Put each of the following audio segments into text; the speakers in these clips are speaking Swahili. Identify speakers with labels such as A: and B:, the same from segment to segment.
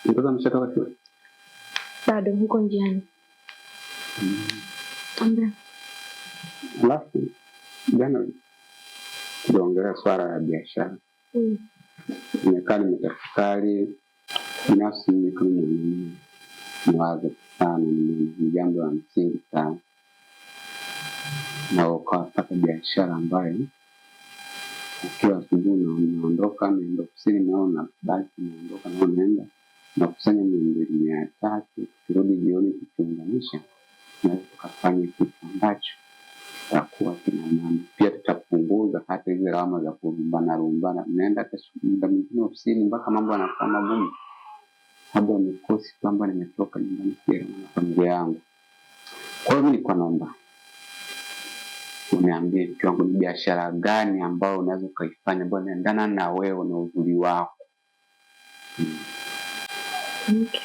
A: Mtoto ameshatoka shule?
B: Bado huko njiani. Ambe.
A: Alafu jana tuongelea swala la biashara. Nimekaa nimetafakari binafsi mimi kama mwenyewe nawaza sana, ni jambo la msingi sana. Na ukapata biashara ambayo ukiwa asubuhi unaondoka naenda ofisini naona basi unaondoka na unaenda na kusanya 200-300, kurudi jioni tukiunganisha na tukafanya kitu ambacho takuwa kina maana. Pia tutapunguza hata hizo lawama za kurumbana. Naenda hata muda mwingine ofisini mpaka mambo yanakuwa magumu. Haba mikosi kwamba nimetoka nyumbani kwa familia yangu. Kwa hiyo nilikuwa naomba uniambie kiwango ni biashara gani ambayo unaweza kuifanya ambayo inaendana na wewe na uzuri wako.
B: Okay.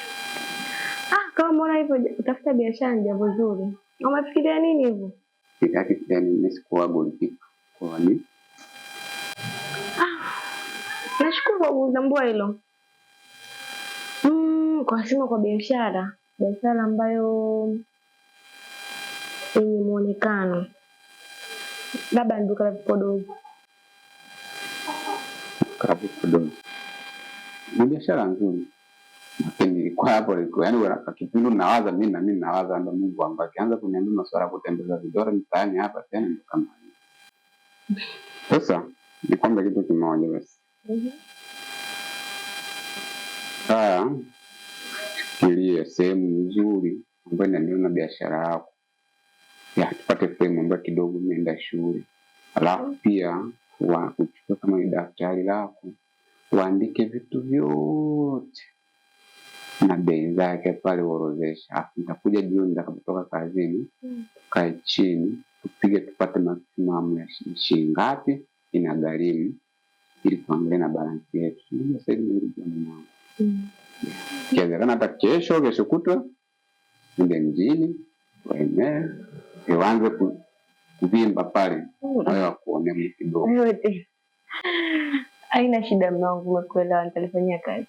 B: Kama mbona hivyo utafuta biashara ni jambo zuri. Unafikiria nini hivyo?
A: Yaani sikuwa goalkeeper. Kwa nini?
B: Nashukuru kwa kutambua hilo. Kwa sema kwa biashara ambayo yenye muonekano. Labda duka la vipodozi.
A: Vipodozi. Ni biashara nzuri. Lakini kwa hapo liko yaani wanataka kipindi nawaza mimi nawaza ndo Mungu ambaye akianza kuniambia masuala ya kutembeza vidole mtaani hapa tena ndo kama hiyo. Sasa ni kwamba kitu kimoja basi. Fikiria sehemu nzuri ambayo inaendelea na biashara yako. Tupate sehemu ambayo kidogo umeenda shule. Alafu pia uchukue kama daftari lako uandike vitu vyote na bei zake pale uorodhesha. Alafu nitakuja jioni nitakapotoka kazini tukae chini tupige tupate maximum ya shilingi ngapi inagharimu ili tuangalie na balance yetu. Ndio sasa hivi ndio jambo. Kiwezekana hata kesho kutwa ndio mjini waende uanze kuvimba pale wewe wakuone kidogo.
B: Haina shida mwanangu, umekuelewa, nitalifanyia kazi.